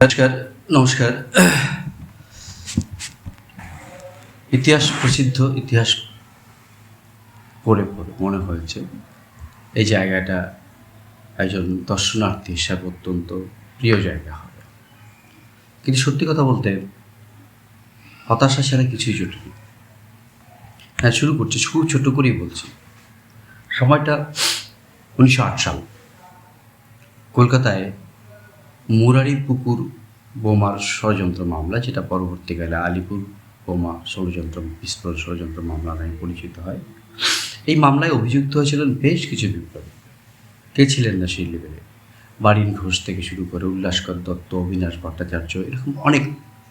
নমস্কার। ইতিহাস প্রসিদ্ধ ইতিহাস পড়ে পড়ে মনে হয়েছে এই জায়গাটা একজন দর্শনার্থী হিসাবে অত্যন্ত প্রিয় জায়গা হবে, কিন্তু সত্যি কথা বলতে হতাশা ছাড়া কিছুই জুটেনি। হ্যাঁ, শুরু করছি, খুব ছোট করেই বলছি। সময়টা 1908 সাল। কলকাতায় মুরারিপুকুর বোমার ষড়যন্ত্র মামলা, যেটা পরবর্তীকালে আলিপুর বোমা ষড়যন্ত্র বিস্ফোরণ ষড়যন্ত্র মামলা নামে পরিচিত হয়। এই মামলায় অভিযুক্ত হয়েছিলেন বেশ কিছু বিপ্লবী। কে ছিলেন না সেই লেভেলে? বারিন ঘোষ থেকে শুরু করে উল্লাসকর দত্ত, অবিনাশ ভট্টাচার্য, এরকম অনেক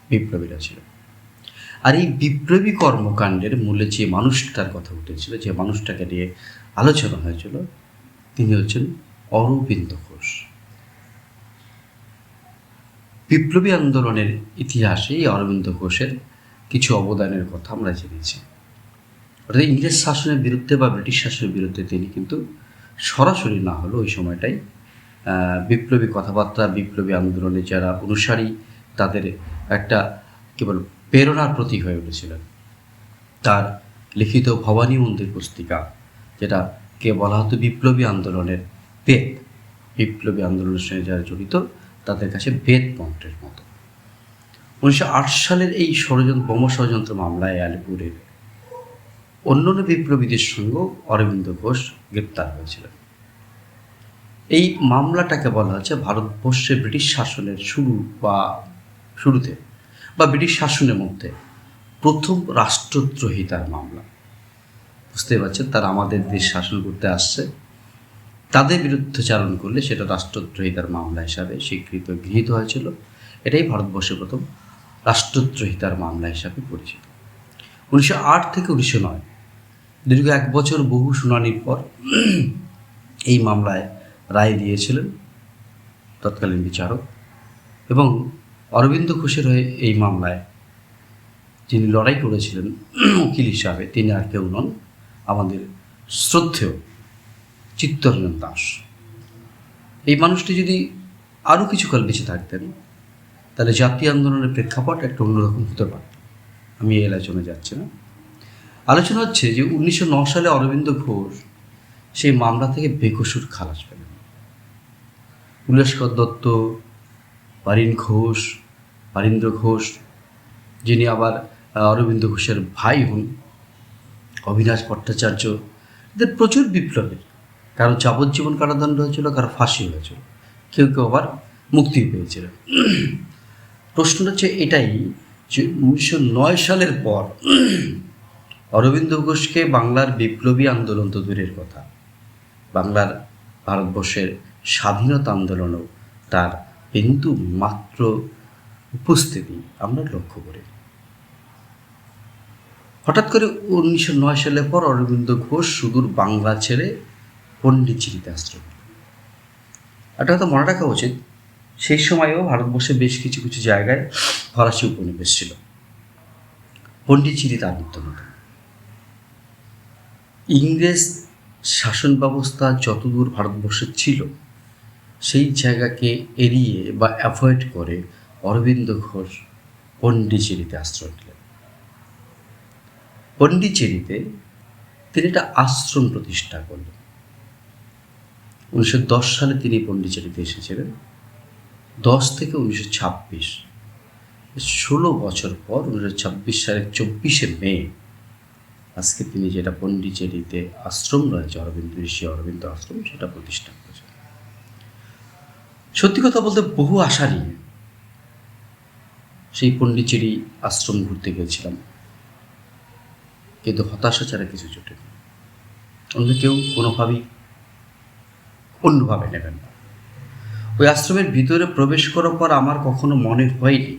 বিপ্লবীরা ছিলেন। আর এই বিপ্লবী কর্মকাণ্ডের মূলে যে মানুষটার কথা উঠেছিল, যে মানুষটাকে নিয়ে আলোচনা হয়েছিল, তিনি হচ্ছেন অরবিন্দ ঘোষ। বিপ্লবী আন্দোলনের ইতিহাসে এই অরবিন্দ ঘোষের কিছু অবদানের কথা আমরা জেনেছি। অর্থাৎ ইংরেজ শাসনের বিরুদ্ধে বা ব্রিটিশ শাসনের বিরুদ্ধে তিনি কিন্তু সরাসরি না হলেও ওই সময়টাই বিপ্লবী কথাবার্তা, বিপ্লবী আন্দোলনের যারা অনুসারী, তাদের একটা কেবল প্রেরণার প্রতীক হয়ে উঠেছিলেন। তার লিখিত ভবানী মন্দির পুস্তিকা, যেটা কে বলা হতো বিপ্লবী আন্দোলনের বেদ, বিপ্লবী আন্দোলনের সঙ্গে যারা জড়িত তাদের কাছে বেদ মন্ত্রের মতো। 1908 সালের এই বোমা ষড়যন্ত্র মামলায় আলিপুরের অন্যান্য বিপ্লবীদের সঙ্গেও অরবিন্দ ঘোষ গ্রেপ্তার হয়েছিলেন। এই মামলাটাকে বলা হচ্ছে ভারতবর্ষে ব্রিটিশ শাসনের শুরুতে বা ব্রিটিশ শাসনের মধ্যে প্রথম রাষ্ট্রদ্রোহিতার মামলা। বুঝতে পারছেন, তারা আমাদের দেশ শাসন করতে আসছে, তাদের বিরুদ্ধে চালন করলে সেটা রাষ্ট্রদ্রোহিতার মামলা হিসাবে গৃহীত হয়েছিল। এটাই ভারতবর্ষের প্রথম রাষ্ট্রদ্রোহিতার মামলা হিসাবে পরিচিত। 1908 থেকে 1909 দীর্ঘ 1 বছর বহু শুনানির পর এই মামলায় রায় দিয়েছিলেন তৎকালীন বিচারক, এবং অরবিন্দ ঘোষের হয়ে এই মামলায় যিনি লড়াই করেছিলেন উকিল হিসাবে, তিনি আর কেউ নন, আমাদের শ্রদ্ধেয় চিত্তরঞ্জন দাস। এই মানুষটি যদি আরও কিছুকাল বেঁচে থাকতেন, তাহলে জাতীয় আন্দোলনের প্রেক্ষাপট একটা অন্যরকম হতে পারত। আমি এই আলোচনায় যাচ্ছি না। আলোচনা হচ্ছে যে 1909 সালে অরবিন্দ ঘোষ সেই মামলা থেকে বেকসুর খালাস পেলেন। উল্লাসকর দত্ত, বারীন্দ্র ঘোষ, যিনি আবার অরবিন্দ ঘোষের ভাই হন, অবিনাশ ভট্টাচার্য, এদের প্রচুর বিপ্লবের, কারো যাবজ্জীবন কারাদণ্ড হয়েছিল, কারো ফাঁসি হয়েছিল, কেউ কেউ আবার মুক্তি পেয়েছিল। প্রশ্নটা হচ্ছে এটাই যে 1909 সালের পর অরবিন্দ ঘোষকে বাংলার বিপ্লবী আন্দোলন তো দূরের কথা, বাংলার ভারতবর্ষের স্বাধীনতা আন্দোলনেও তার বিন্দু মাত্র উপস্থিতি আমরা লক্ষ্য করি। হঠাৎ করে 1909 সালের পর অরবিন্দ ঘোষ সুদূর বাংলা ছেড়ে পণ্ডিচেরিতে আশ্রয় নিলেন। একটা কথা মনে রাখা উচিত, সেই সময়ও ভারতবর্ষে বেশ কিছু কিছু জায়গায় ফরাসি উপনিবেশ ছিল। পণ্ডিচেরি তার মধ্যে নতুন। ইংরেজ শাসন ব্যবস্থা যতদূর ভারতবর্ষে ছিল, সেই জায়গাকে এড়িয়ে বা অ্যাভয়েড করে অরবিন্দ ঘোষ পণ্ডিচেরিতে আশ্রয় নিলেন। পণ্ডিচেরিতে তিনি একটা আশ্রম প্রতিষ্ঠা করলেন। 1910 সালে তিনি পণ্ডিচেরিতে এসেছিলেন। 10 থেকে 1926, 16 বছর পর 1926 সালের 24শে মে আজকে তিনি যেটা পণ্ডিচেরিতে আশ্রম রয়েছে, ঋষি অরবিন্দ আশ্রম, সেটা প্রতিষ্ঠা করেছেন। সত্যি কথা বলতে বহু আশা নিয়ে সেই পণ্ডিচেরি আশ্রম ঘুরতে গিয়েছিলাম, কিন্তু হতাশা ছাড়া কিছু জোটেনি। অন্য কেউ কোনোভাবেই অন্যভাবে নেবেন না। ওই আশ্রমের ভিতরে প্রবেশ করার পর আমার কখনো মনে হয়নি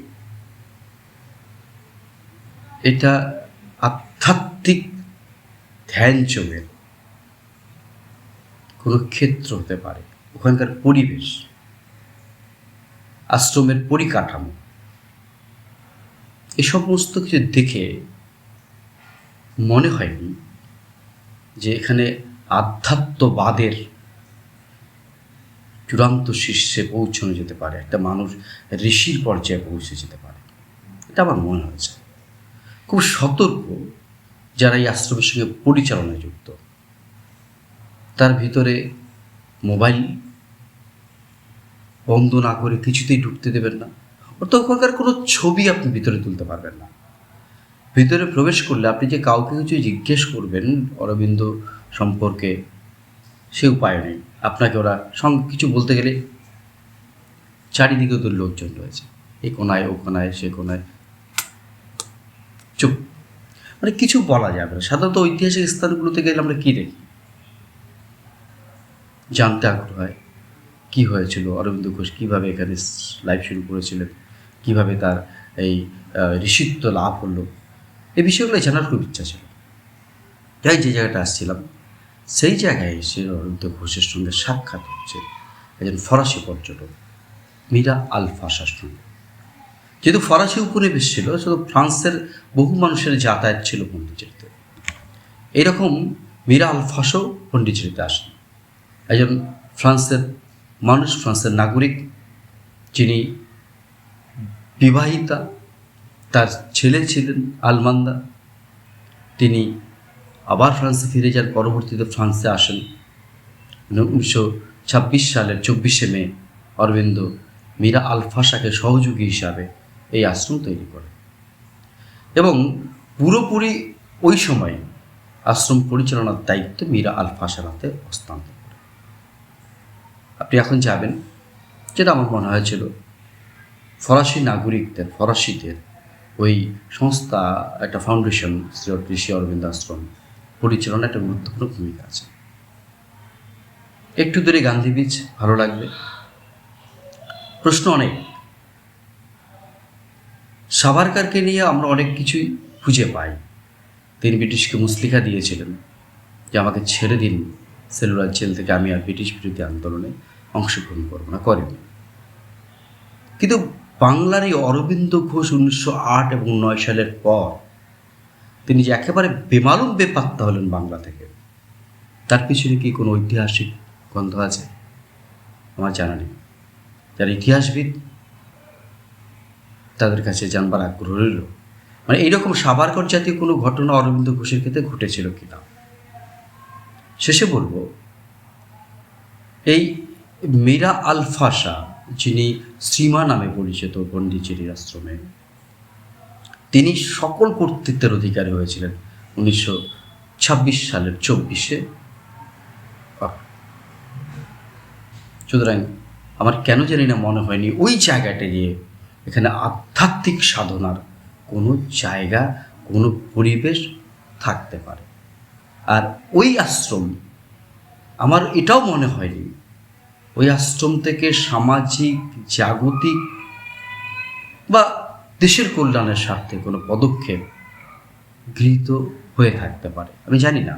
এটা আধ্যাত্মিক ধ্যান যোগের কোনো ক্ষেত্র হতে পারে। ওখানকার পরিবেশ, আশ্রমের পরিকাঠামো, এ সমস্ত কিছু দেখে মনে হয়নি যে এখানে আধ্যাত্মবাদের চূড়ান্ত শীর্ষে পৌঁছানো যেতে পারে, একটা মানুষ ঋষির পর্যায়ে পৌঁছে যেতে পারে। এটা আমার মনে হয়েছে। খুব সতর্ক যারা এই আশ্রমের সঙ্গে পরিচালনায় যুক্ত, তার ভিতরে মোবাইল বন্ধ না করে কিছুতেই ঢুকতে দেবেন না। ওখানকার কোনো ছবি আপনি ভিতরে তুলতে পারবেন না। ভিতরে প্রবেশ করলে আপনি যে কাউকে কিছু জিজ্ঞেস করবেন অরবিন্দ সম্পর্কে, সে উপায় নেই। আপনাকে ওরা সঙ্গে কিছু বলতে গেলে চারিদিকে ওদের লোকজন রয়েছে, এই কোনায় ও কোনায় সে কোনায়, চুপ, মানে কিছু বলা যাবে না। সাধারণত ঐতিহাসিক স্থানগুলোতে গেলে আমরা কী দেখি? জানতে আগ্রহ হয় কী হয়েছিল, অরবিন্দ ঘোষ কীভাবে এখানে লাইফ শুরু করেছিলেন, কীভাবে তার এই ঋষিত্ব লাভ হলো, এই বিষয়গুলো জানার খুব ইচ্ছা ছিল। তাই যে জায়গাটা আসছিলাম সেই জায়গায় এসে অরবিন্দ ঘোষের সঙ্গে সাক্ষাৎ হচ্ছে একজন ফরাসি পর্যটক মীরা আল ফাসার সঙ্গে। যেহেতু ফরাসি উপনিবেশ ছিল, শুধু ফ্রান্সের বহু মানুষের যাতায়াত ছিল পণ্ডিচেরিতে। এইরকম মীরা আল ফাসও পণ্ডিচেরিতে আসেন। একজন ফ্রান্সের মানুষ, ফ্রান্সের নাগরিক, যিনি বিবাহিতা, তার ছেলে ছিলেন আলমান্দা। তিনি আবার ফ্রান্সে ফিরে যান, পরবর্তীতে ফ্রান্সে আসেন। 1926 সালের 24শে মে অরবিন্দ মীরা আল ফাসাকে সহযোগী হিসাবে এই আশ্রম তৈরি করে এবং পুরোপুরি ওই সময় আশ্রম পরিচালনার দায়িত্ব মীরা আল ফাসার হাতে হস্তান্তর করে। আপনি এখন যাবেন, যেটা আমার মনে হয়েছিল ফরাসি নাগরিকদের, ফরাসিদের ওই সংস্থা, একটা ফাউন্ডেশন ঋষি অরবিন্দ আশ্রম পরিচালনা একটা গুরুত্বপূর্ণ ভূমিকা আছে। একটু দূরে গান্ধী বীচ, ভালো লাগবে। প্রশ্ন অনেক। সাভারকারকে নিয়ে আমরা অনেক কিছুই খুঁজে পাই। তিনি ব্রিটিশকে মুচলেখা দিয়েছিলেন যে আমাকে ছেড়ে দিন সেলুলার জেল থেকে, আমি আর ব্রিটিশ বিরোধী আন্দোলনে অংশগ্রহণ করব না, করেন। কিন্তু বাংলার এই অরবিন্দ ঘোষ 1908 এবং 1909 সালের পর তিনি যে একেবারে বেমালুম বেপাত্তা হলেন বাংলা থেকে, তার পিছনে কি কোনো ঐতিহাসিক গন্ধ আছে? আমার জানা নেই। যারা ইতিহাসবিদ তাদের কাছে জানবার আগ্রহ রইল, মানে এইরকম সাভারকর জাতীয় কোনো ঘটনা অরবিন্দ ঘোষের ক্ষেত্রে ঘটেছিল কিনা। শেষে বলবো, এই মীরা আল ফাসা, যিনি শ্রীমা নামে পরিচিত পণ্ডিচেরির আশ্রমে, তিনি সকল কর্তৃত্বের অধিকারী হয়েছিলেন 1926 সালের 24শে। সুতরাং আমার কেন জানি না মনে হয়নি ওই জায়গাটা গিয়ে এখানে আধ্যাত্মিক সাধনার কোনো জায়গা, কোনো পরিবেশ থাকতে পারে। আর ওই আশ্রম, আমার এটাও মনে হয়নি ওই আশ্রম থেকে সামাজিক, জাগতিক বা দেশের কল্যাণের স্বার্থে কোনো পদক্ষেপ গৃহীত হয়ে থাকতে পারে। আমি জানি না,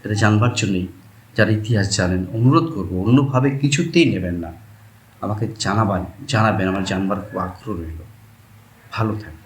এটা জানবার জন্যই যারা ইতিহাস জানেন অনুরোধ করব, অন্যভাবে কিছুতেই নেবেন না, আমাকে জানাবেন। আমার জানবার খুব আগ্রহ রইল। ভালো থাকবেন।